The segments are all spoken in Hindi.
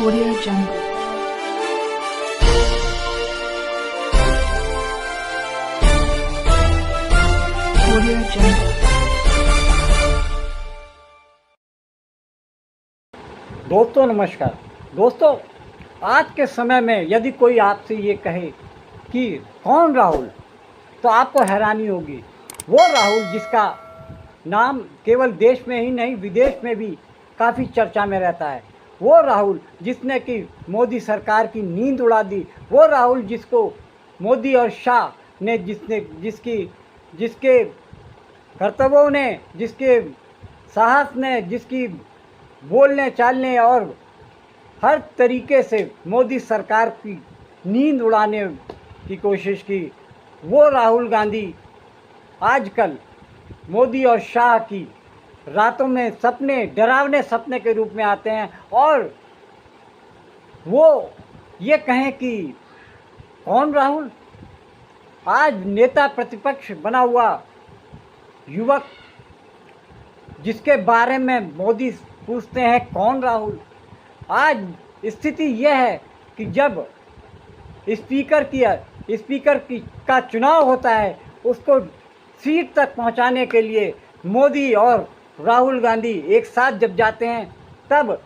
Audio Jungle. Audio Jungle. दोस्तों नमस्कार। दोस्तों, आज के समय में यदि कोई आपसे ये कहे कि कौन राहुल, तो आपको हैरानी होगी। वो राहुल जिसका नाम केवल देश में ही नहीं विदेश में भी काफ़ी चर्चा में रहता है। वो राहुल जिसने कि मोदी सरकार की नींद उड़ा दी। वो राहुल जिसको मोदी और शाह ने जिसके कर्तव्यों ने, जिसके साहस ने, जिसकी बोलने चालने और हर तरीके से मोदी सरकार की नींद उड़ाने की कोशिश की, वो राहुल गांधी आजकल मोदी और शाह की रातों में सपने, डरावने सपने के रूप में आते हैं। और वो ये कहें कि कौन राहुल, आज नेता प्रतिपक्ष बना हुआ युवक जिसके बारे में मोदी पूछते हैं कौन राहुल। आज स्थिति यह है कि जब स्पीकर का चुनाव होता है, उसको सीट तक पहुंचाने के लिए मोदी और राहुल गांधी एक साथ जब जाते हैं, तब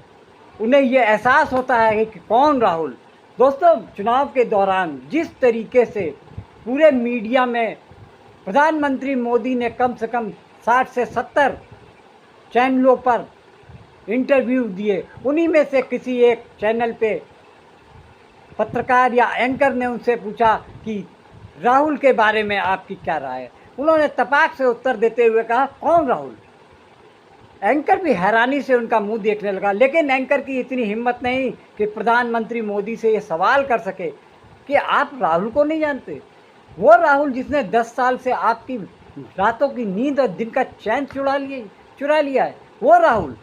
उन्हें यह एहसास होता है कि कौन राहुल। दोस्तों, चुनाव के दौरान जिस तरीके से पूरे मीडिया में प्रधानमंत्री मोदी ने कम से कम 60 से 70 चैनलों पर इंटरव्यू दिए, उन्हीं में से किसी एक चैनल पे पत्रकार या एंकर ने उनसे पूछा कि राहुल के बारे में आपकी क्या राय है। उन्होंने तपाक से उत्तर देते हुए कहा कौन राहुल। एंकर भी हैरानी से उनका मुंह देखने लगा, लेकिन एंकर की इतनी हिम्मत नहीं कि प्रधानमंत्री मोदी से ये सवाल कर सके कि आप राहुल को नहीं जानते। वो राहुल जिसने 10 साल से आपकी रातों की नींद और दिन का चैन चुरा लिया है, वो राहुल।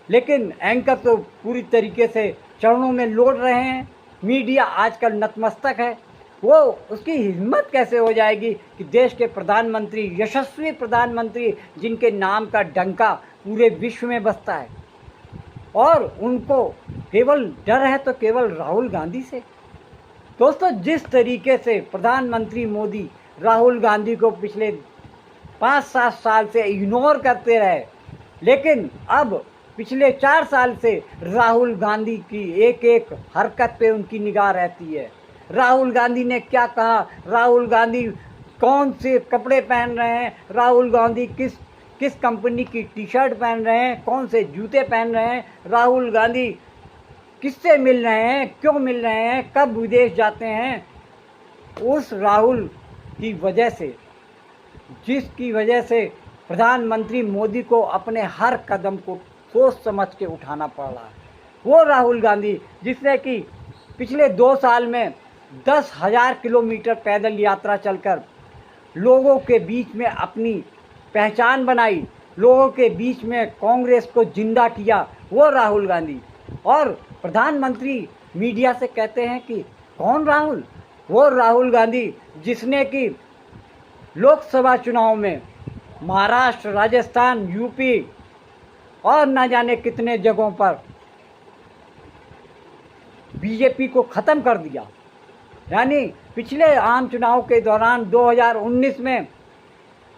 लेकिन एंकर तो पूरी तरीके से चरणों में लौट रहे हैं। मीडिया आजकल नतमस्तक है। वो उसकी हिम्मत कैसे हो जाएगी कि देश के प्रधानमंत्री, यशस्वी प्रधानमंत्री जिनके नाम का डंका पूरे विश्व में बजता है, और उनको केवल डर है तो केवल राहुल गांधी से। दोस्तों, जिस तरीके से प्रधानमंत्री मोदी राहुल गांधी को पिछले 5-7 साल से इग्नोर करते रहे, लेकिन अब पिछले 4 साल से राहुल गांधी की एक एक हरकत पे उनकी निगाह रहती है। राहुल गांधी ने क्या कहा, राहुल गांधी कौन से कपड़े पहन रहे हैं, राहुल गांधी किस कंपनी की टी शर्ट पहन रहे हैं, कौन से जूते पहन रहे हैं, राहुल गांधी किससे मिल रहे हैं, क्यों मिल रहे हैं, कब विदेश जाते हैं। उस राहुल की वजह से, जिसकी वजह से प्रधानमंत्री मोदी को अपने हर कदम को सोच समझ के उठाना पड़ रहा है। वो राहुल गांधी जिसने कि पिछले 2 साल में 10,000 किलोमीटर पैदल यात्रा चलकर लोगों के बीच में अपनी पहचान बनाई, लोगों के बीच में कांग्रेस को जिंदा किया, वो राहुल गांधी। और प्रधानमंत्री मीडिया से कहते हैं कि कौन राहुल। वो राहुल गांधी जिसने कि लोकसभा चुनाव में महाराष्ट्र, राजस्थान, यूपी और न जाने कितने जगहों पर बीजेपी को ख़त्म कर दिया। यानी पिछले आम चुनाव के दौरान 2019 में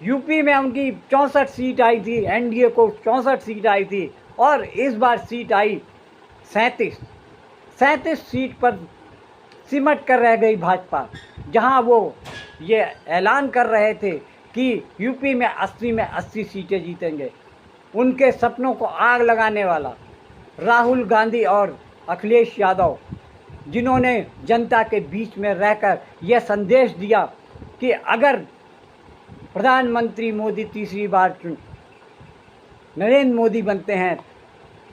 यूपी में उनकी 64 सीट आई थी, एनडीए को 64 सीट आई थी, और इस बार सीट आई 37 सीट पर सिमट कर रह गई भाजपा, जहां वो ये ऐलान कर रहे थे कि यूपी में 80 में 80 सीटें जीतेंगे। उनके सपनों को आग लगाने वाला राहुल गांधी और अखिलेश यादव, जिन्होंने जनता के बीच में रहकर यह संदेश दिया कि अगर प्रधानमंत्री मोदी तीसरी बार नरेंद्र मोदी बनते हैं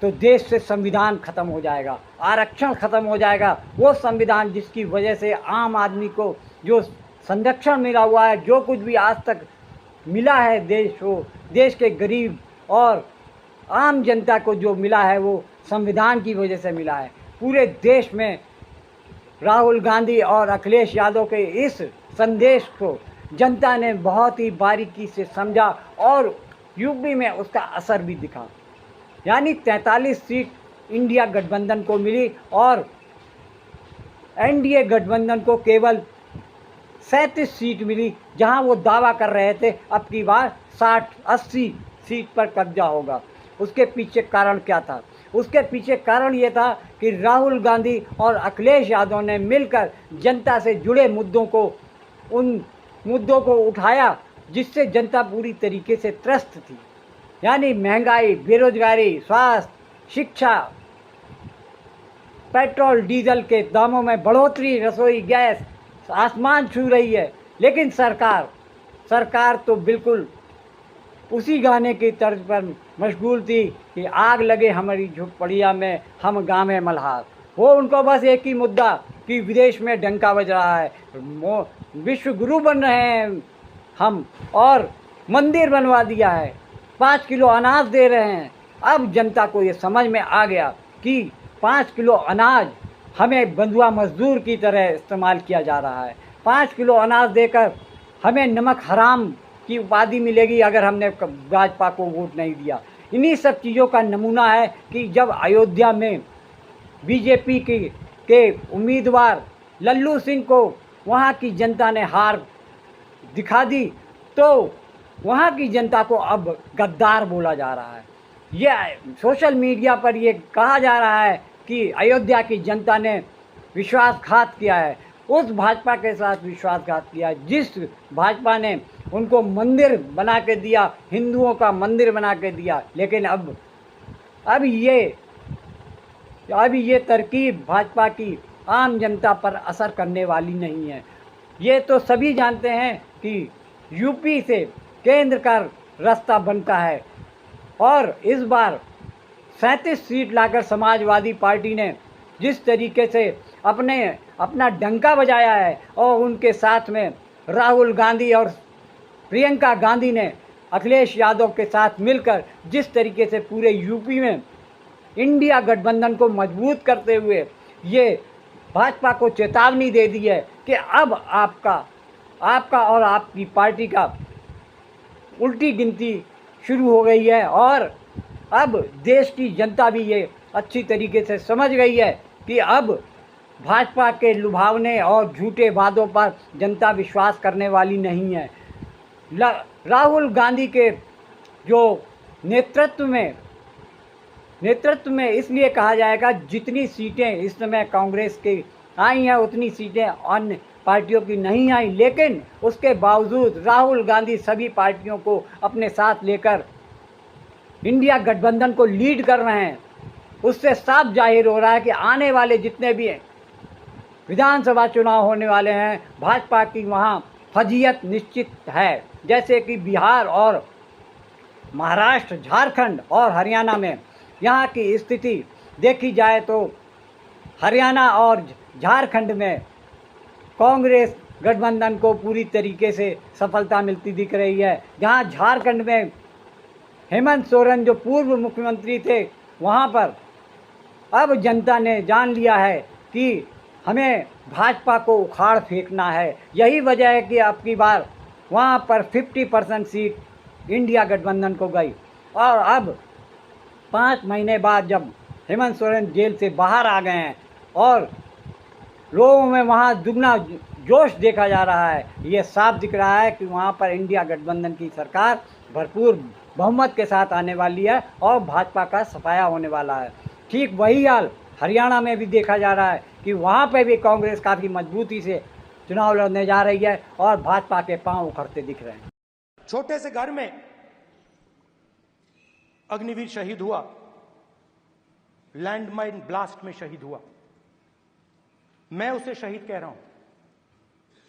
तो देश से संविधान ख़त्म हो जाएगा, आरक्षण ख़त्म हो जाएगा। वो संविधान जिसकी वजह से आम आदमी को जो संरक्षण मिला हुआ है, जो कुछ भी आज तक मिला है देश के गरीब और आम जनता को जो मिला है, वो संविधान की वजह से मिला है। पूरे देश में राहुल गांधी और अखिलेश यादव के इस संदेश को जनता ने बहुत ही बारीकी से समझा और यूपी में उसका असर भी दिखा। यानी 43 सीट इंडिया गठबंधन को मिली और एनडीए गठबंधन को केवल 37 सीट मिली, जहां वो दावा कर रहे थे अब की बार 60-80 सीट पर कब्जा होगा। उसके पीछे कारण क्या था? उसके पीछे कारण ये था कि राहुल गांधी और अखिलेश यादव ने मिलकर जनता से जुड़े उन मुद्दों को उठाया जिससे जनता पूरी तरीके से त्रस्त थी, यानी महंगाई, बेरोजगारी, स्वास्थ्य, शिक्षा, पेट्रोल डीजल के दामों में बढ़ोतरी, रसोई गैस आसमान छू रही है। लेकिन सरकार तो बिल्कुल उसी गाने की तर्ज पर मशगूल थी कि आग लगे हमारी झोपड़िया में, हम गाँव मल्हार। वो उनको बस एक ही मुद्दा कि विदेश में डंका बज रहा है, विश्व गुरु बन रहे हैं हम, और मंदिर बनवा दिया है, 5 किलो अनाज दे रहे हैं। अब जनता को ये समझ में आ गया कि 5 किलो अनाज हमें बंधुआ मजदूर की तरह इस्तेमाल किया जा रहा है। 5 किलो अनाज देकर हमें नमक हराम की उपाधि मिलेगी अगर हमने भाजपा को वोट नहीं दिया। इन्हीं सब चीज़ों का नमूना है कि जब अयोध्या में बीजेपी के उम्मीदवार लल्लू सिंह को वहाँ की जनता ने हार दिखा दी, तो वहाँ की जनता को अब गद्दार बोला जा रहा है। ये सोशल मीडिया पर ये कहा जा रहा है कि अयोध्या की जनता ने विश्वासघात किया है, उस भाजपा के साथ विश्वासघात किया जिस भाजपा ने उनको मंदिर बना के दिया, हिंदुओं का मंदिर बना के दिया। लेकिन अब ये तरकीब भाजपा की आम जनता पर असर करने वाली नहीं है। ये तो सभी जानते हैं कि यूपी से केंद्र का रास्ता बनता है और इस बार 37 सीट लाकर समाजवादी पार्टी ने जिस तरीके से अपना डंका बजाया है और उनके साथ में राहुल गांधी और प्रियंका गांधी ने अखिलेश यादव के साथ मिलकर जिस तरीके से पूरे यूपी में इंडिया गठबंधन को मजबूत करते हुए ये भाजपा को चेतावनी दे दी है कि अब आपका और आपकी पार्टी का उल्टी गिनती शुरू हो गई है। और अब देश की जनता भी ये अच्छी तरीके से समझ गई है कि अब भाजपा के लुभावने और झूठे वादों पर जनता विश्वास करने वाली नहीं है। राहुल गांधी के जो नेतृत्व में इसलिए कहा जाएगा जितनी सीटें इस समय कांग्रेस की आई हैं उतनी सीटें अन्य पार्टियों की नहीं आई, लेकिन उसके बावजूद राहुल गांधी सभी पार्टियों को अपने साथ लेकर इंडिया गठबंधन को लीड कर रहे हैं। उससे साफ जाहिर हो रहा है कि आने वाले जितने भी विधानसभा चुनाव होने वाले हैं भाजपा की वहाँ फजीयत निश्चित है। जैसे कि बिहार और महाराष्ट्र, झारखंड और हरियाणा में यहाँ की स्थिति देखी जाए तो हरियाणा और झारखंड में कांग्रेस गठबंधन को पूरी तरीके से सफलता मिलती दिख रही है। जहाँ झारखंड में हेमंत सोरेन जो पूर्व मुख्यमंत्री थे, वहाँ पर अब जनता ने जान लिया है कि हमें भाजपा को उखाड़ फेंकना है। यही वजह है कि अब की बार वहाँ पर 50% सीट इंडिया गठबंधन को गई। और अब 5 महीने बाद जब हेमंत सोरेन जेल से बाहर आ गए हैं और लोगों में वहाँ दुगना जोश देखा जा रहा है, ये साफ दिख रहा है कि वहाँ पर इंडिया गठबंधन की सरकार भरपूर बहुमत के साथ आने वाली है और भाजपा का सफाया होने वाला है। ठीक वही हाल हरियाणा में भी देखा जा रहा है कि वहाँ पे भी कांग्रेस काफ़ी मजबूती से चुनाव लड़ने जा रही है और भाजपा के पांव उखड़ते दिख रहे हैं। छोटे से घर में अग्निवीर शहीद हुआ, लैंडमाइन ब्लास्ट में शहीद हुआ। मैं उसे शहीद कह रहा हूं,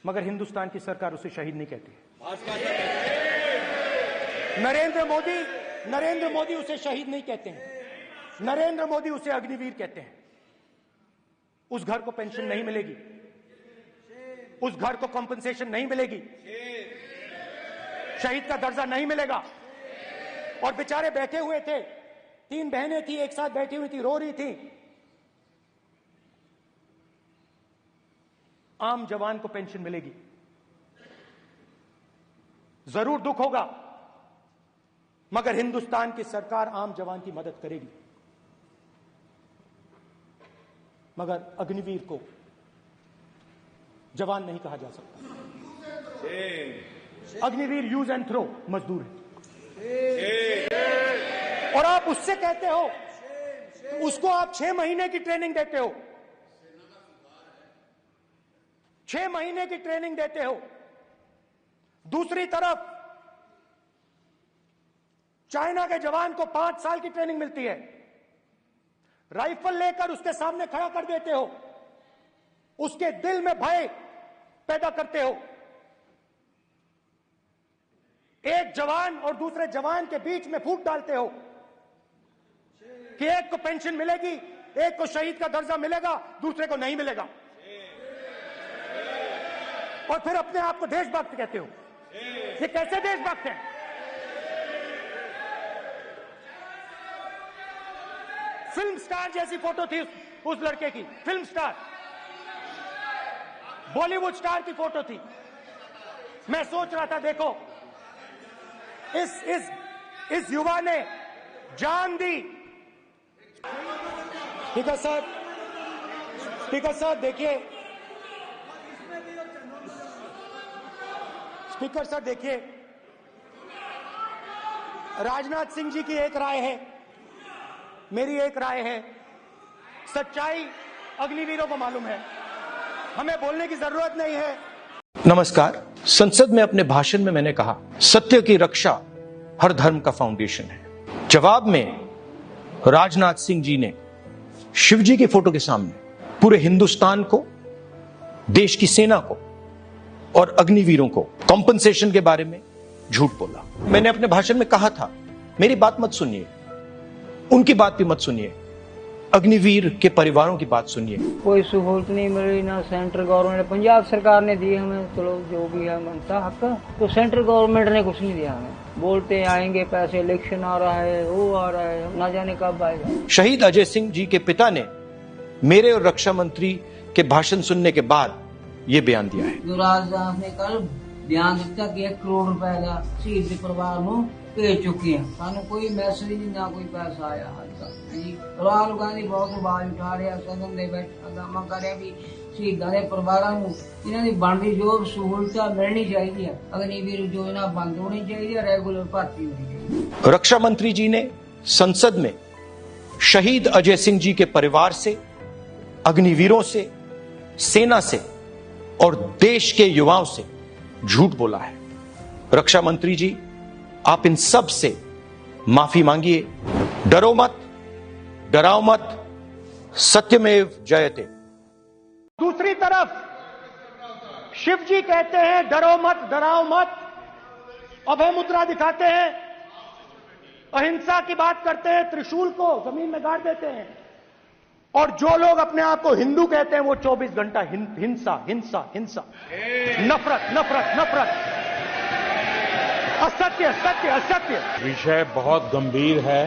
मगर हिंदुस्तान की सरकार उसे शहीद नहीं कहती। नरेंद्र मोदी उसे शहीद नहीं कहते हैं, नरेंद्र मोदी उसे अग्निवीर कहते हैं। उस घर को पेंशन नहीं मिलेगी, उस घर को कॉम्पनसेशन नहीं मिलेगी, शहीद का दर्जा नहीं मिलेगा। और बेचारे बैठे हुए थे, 3 बहनें थी, एक साथ बैठी हुई थी, रो रही थी। आम जवान को पेंशन मिलेगी, जरूर दुख होगा, मगर हिंदुस्तान की सरकार आम जवान की मदद करेगी। मगर अग्निवीर को जवान नहीं कहा जा सकता। अग्निवीर यूज एंड थ्रो मजदूर है। और आप उससे कहते हो, उसको आप 6 महीने की ट्रेनिंग देते हो, 6 महीने की ट्रेनिंग देते हो। दूसरी तरफ चाइना के जवान को 5 साल की ट्रेनिंग मिलती है, राइफल लेकर उसके सामने खड़ा कर देते हो, उसके दिल में भय पैदा करते हो। एक जवान और दूसरे जवान के बीच में फूट डालते हो कि एक को पेंशन मिलेगी, एक को शहीद का दर्जा मिलेगा, दूसरे को नहीं मिलेगा, और फिर अपने आप को देशभक्त कहते हो। ये कैसे देशभक्त हैं? फिल्म स्टार जैसी फोटो थी उस लड़के की, फिल्म स्टार, बॉलीवुड स्टार की फोटो थी। मैं सोच रहा था, देखो इस युवा ने जान दी। स्पीकर सर देखिए, स्पीकर सर देखिए, राजनाथ सिंह जी की एक राय है, मेरी एक राय है। सच्चाई अग्निवीरों को मालूम है, हमें बोलने की जरूरत नहीं है। नमस्कार। संसद में अपने भाषण में मैंने कहा, सत्य की रक्षा हर धर्म का फाउंडेशन है। जवाब में राजनाथ सिंह जी ने शिव जी की फोटो के सामने पूरे हिंदुस्तान को, देश की सेना को और अग्निवीरों को कॉम्पनसेशन के बारे में झूठ बोला। मैंने अपने भाषण में कहा था, मेरी बात मत सुनिए, उनकी बात भी मत सुनिए, अग्निवीर के परिवारों की बात सुनिए। कोई सहूलत नहीं मिली, ना सेंट्रल गवर्नमेंट, पंजाब सरकार ने दी हमें, चलो जो भी है मनता हक, तो सेंट्रल गवर्नमेंट ने कुछ नहीं दिया हमें। बोलते आएंगे पैसे, इलेक्शन आ रहा है, वो आ रहा है, ना जाने कब आएगा। शहीद अजय सिंह जी के पिता ने मेरे और रक्षा मंत्री के भाषण सुनने के बाद ये बयान दिया है। जो राजनाथ ने कल बयान दिता कि 1 करोड़ रुपए का शहीद परिवार को भेज चुके हैं, सानू कोई मैसेज नहीं, ना कोई पैसा आया हाल तक जी। राहुल गांधी बहुत आवाज उठा रहा, सदन में बैठा दामा कर रहा भी शहीदां दे परिवारां नूं इन्हां दी बनदी जो सहूलतां मिलनी चाहिए, अग्निवीर योजना बंद होनी चाहिए, रेगुलर भर्ती होनी चाहिए। रक्षा मंत्री जी ने संसद में शहीद अजय सिंह जी के परिवार से, अग्निवीरों से, सेना से और देश के युवाओं से झूठ बोला है। रक्षा मंत्री जी, आप इन सब से माफी मांगिए। डरो मत, डराओ मत, सत्यमेव जयते। दूसरी तरफ शिव जी कहते हैं डरो मत, डराओ मत, अभय मुद्रा दिखाते हैं, अहिंसा की बात करते हैं, त्रिशूल को जमीन में गाड़ देते हैं, और जो लोग अपने आप को हिंदू कहते हैं वो 24 घंटा हिंसा हिंसा हिंसा, नफरत नफरत नफरत, असत्य सत्य असत्य। विषय बहुत गंभीर है।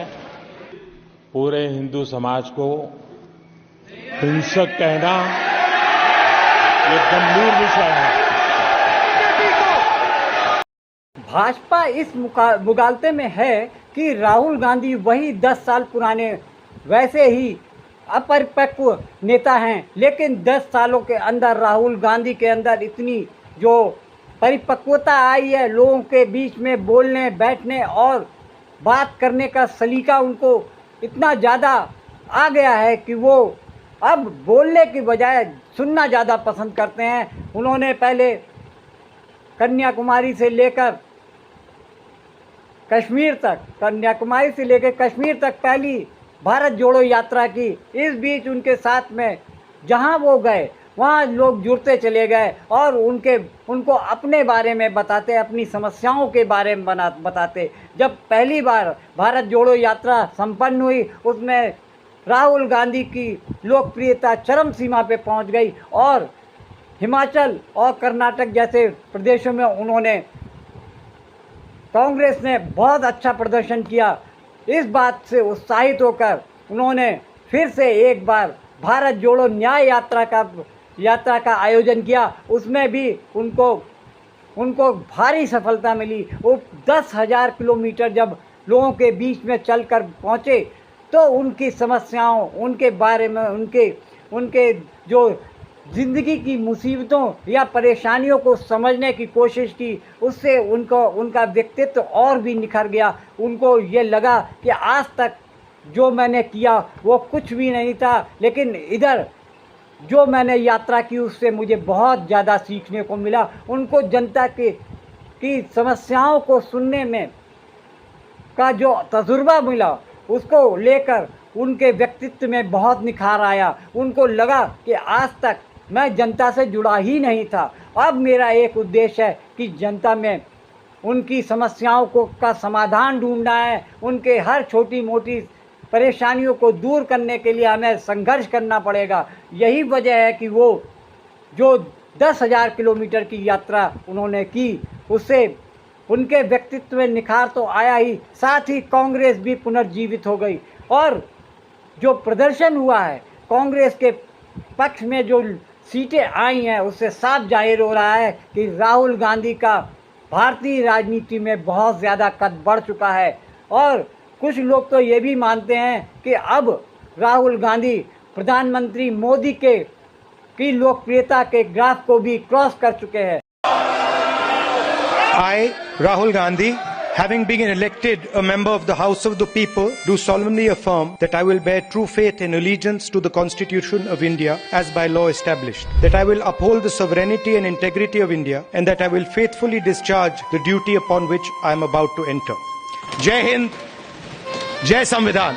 पूरे हिंदू समाज को हिंसक कहना ये गंभीर विषय है। भाजपा इस मुगालते में है कि राहुल गांधी वही 10 साल पुराने वैसे ही अपरिपक्व नेता हैं, लेकिन 10 सालों के अंदर राहुल गांधी के अंदर इतनी जो परिपक्वता आई है, लोगों के बीच में बोलने, बैठने और बात करने का सलीका उनको इतना ज़्यादा आ गया है कि वो अब बोलने की बजाय सुनना ज़्यादा पसंद करते हैं। उन्होंने पहले कन्याकुमारी से लेकर कश्मीर तक पहली भारत जोड़ो यात्रा की। इस बीच उनके साथ में जहां वो गए वहां लोग जुड़ते चले गए और उनको अपने बारे में बताते, अपनी समस्याओं के बारे में बताते। जब पहली बार भारत जोड़ो यात्रा संपन्न हुई, उसमें राहुल गांधी की लोकप्रियता चरम सीमा पे पहुंच गई और हिमाचल और कर्नाटक जैसे प्रदेशों में कांग्रेस ने बहुत अच्छा प्रदर्शन किया। इस बात से उत्साहित होकर उन्होंने फिर से एक बार भारत जोड़ो न्याय यात्रा का आयोजन किया। उसमें भी उनको भारी सफलता मिली। वो 10,000 किलोमीटर जब लोगों के बीच में चलकर पहुँचे तो उनकी समस्याओं, उनके बारे में, उनके जो जिंदगी की मुसीबतों या परेशानियों को समझने की कोशिश की, उससे उनका व्यक्तित्व और भी निखर गया। उनको ये लगा कि आज तक जो मैंने किया वो कुछ भी नहीं था, लेकिन इधर जो मैंने यात्रा की उससे मुझे बहुत ज़्यादा सीखने को मिला। उनको जनता की समस्याओं को सुनने में का जो तजुर्बा मिला, उसको लेकर उनके व्यक्तित्व में बहुत निखार आया। उनको लगा कि आज तक मैं जनता से जुड़ा ही नहीं था, अब मेरा एक उद्देश्य है कि जनता में उनकी समस्याओं का समाधान ढूंढना है। उनके हर छोटी मोटी परेशानियों को दूर करने के लिए हमें संघर्ष करना पड़ेगा। यही वजह है कि वो जो 10,000 किलोमीटर की यात्रा उन्होंने की, उससे उनके व्यक्तित्व में निखार तो आया ही, साथ ही कांग्रेस भी पुनर्जीवित हो गई। और जो प्रदर्शन हुआ है कांग्रेस के पक्ष में, जो सीटें आई हैं, उससे साफ जाहिर हो रहा है कि राहुल गांधी का भारतीय राजनीति में बहुत ज़्यादा कद बढ़ चुका है। और कुछ लोग तो ये भी मानते हैं कि अब राहुल गांधी प्रधानमंत्री मोदी की लोकप्रियता के ग्राफ को भी क्रॉस कर चुके हैं। I, Rahul Gandhi, having been elected a member of the House of the People, do solemnly affirm that I will bear true faith and allegiance to the Constitution of India as by law established, that I will uphold the sovereignty and integrity of India, and that I will faithfully discharge the duty upon which I am about to enter. Jai Hind, Jai Samvidhan.